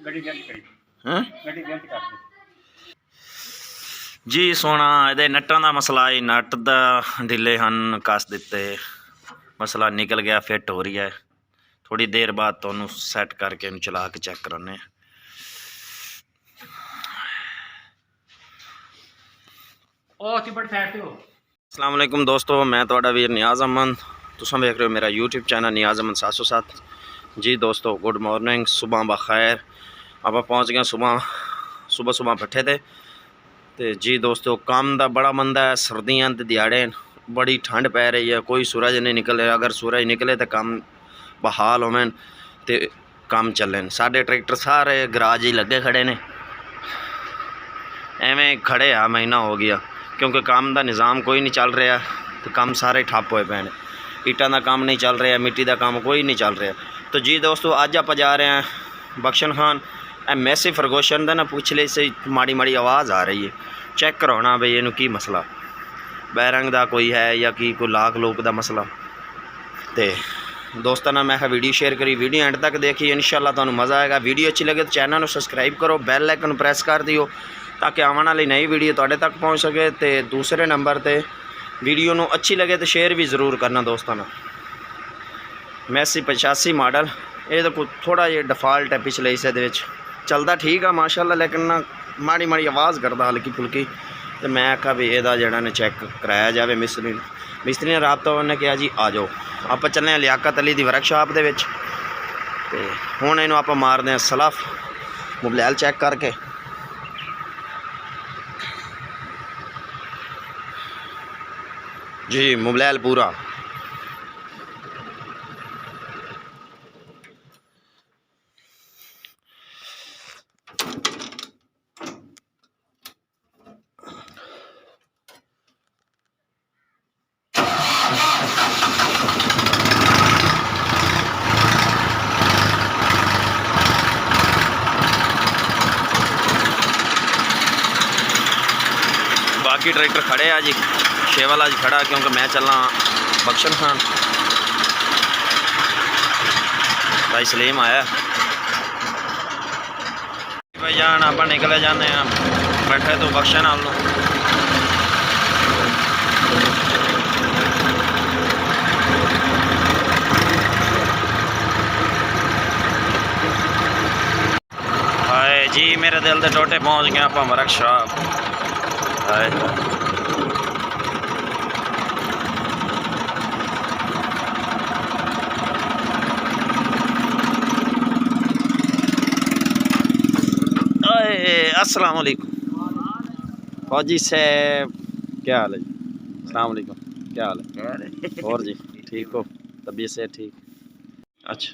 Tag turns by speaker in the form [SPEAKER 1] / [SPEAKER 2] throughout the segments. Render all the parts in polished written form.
[SPEAKER 1] हैं जी सोना ये नट्टां का मसला है, नट दा ढिले हन कस दिते, मसला निकल गया, फिट हो रही है। थोड़ी देर बाद तो सैट करके चला के चेक कराने। अस्सलाम वालेकुम दोस्तों, मैं थोड़ा वीर नियाज़ अहमद, तुम देख रहे हो मेरा यूट्यूब चैनल नियाज़ अहमद 707। जी दोस्तों गुड मॉर्निंग, सुबह बखैर। आप पहुँच गए सुबह बैठे थे तो जी दोस्तों काम का बड़ा मंदा है। सर्दियाँ के दिहाड़े बड़ी ठंड पै रही है, कोई सूरज नहीं निकल रहा। अगर सूरज निकले तो काम बहाल होवन तो काम चलन। साढ़े ट्रैक्टर सारे गराज ही लगे खड़े ने, एवें खड़े आ महीना हो गया क्योंकि काम का निज़ाम कोई नहीं चल रहा, तो काम सारे ठप होए पे। ईटां का काम नहीं चल रहा, मिट्टी का काम कोई नहीं चल रहा। तो जी दोस्तों अज आप जा रहे हैं बख्शन खान। मैसी फरगोशन का ना पिछले से माड़ी माड़ी आवाज़ आ रही है, चेक कराना बई इनू की मसला, बैरंग का कोई है या कि कोई लाख लोक का मसला। तो दोस्तों ना मैं वीडियो शेयर करी, वीडियो एंड तक देखिए, इंशाल्लाह तुहानू मज़ा आएगा। वीडियो अच्छी लगे तो चैनल को सब्सक्राइब करो, बैल आइकन प्रेस कर दियो ताकि आने वाली नई वीडियो तुहाडे तक पहुँच सके। तो दूसरे नंबर पर वीडियो नू अच्छी लगे तो शेयर भी ज़रूर करना दोस्तों ना। मैसी 85 मॉडल, ये तो कुछ थोड़ा जिहा डिफाल्ट है पिछले हिस्से दे विच, चलता ठीक है माशाल्लाह, लेकिन ना माड़ी माड़ी आवाज़ करता हल्की फुल्की। तो मैं आखा भी यदा जड़ा ने चेक कराया जाए। मिस्त्री ने राबता उन्हें कहा जी आ जाओ, आप चलने लियाकत अली की वर्कशॉप के विच। ते हुण इहनूं आप मारते हैं सलफ मोबाइल चेक करके। जी मोबाइल पूरा बाकी ट्रैक्टर खड़े आ जी, शेवल आज खड़ा क्योंकि मैं चलना बख्शन खान। भाई सलीम आया भाई जान, आप निकले जाने बैठे तो बख्शन आल हाय जी, मेरे दिल के टोटे पहुँच गए आप वर्कशॉप। हाय अस्सलाम वालेकुम फौजी साहब, क्या हाल है जी? अस्सलाम वालेकुम, क्या हाल है? और जी ठीक हो, तबीयत से ठीक? अच्छा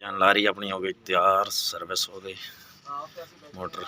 [SPEAKER 1] जान लारी अपनी हो गई तैयार, सर्विस हो गई मोटर।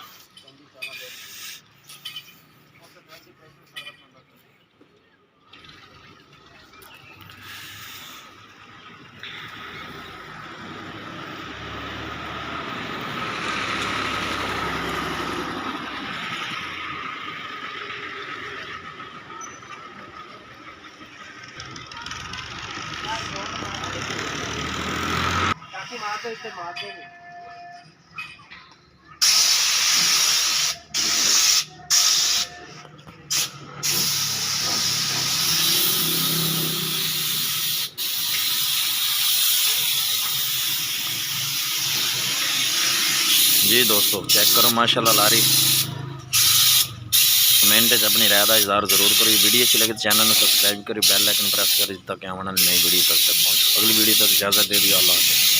[SPEAKER 1] जी दोस्तों चेक करो माशाल्लाह लारी। कमेंट अपनी राय का इजहार जरूर करो। वीडियो अच्छी लगे तो चैनल को सब्सक्राइब करो, बेल आइकन प्रेस करो ताकि आने वाली नई वीडियो तक पहुँच। अगली वीडियो तक इजाज़त दे दियो, अल्लाह हाफ़िज़।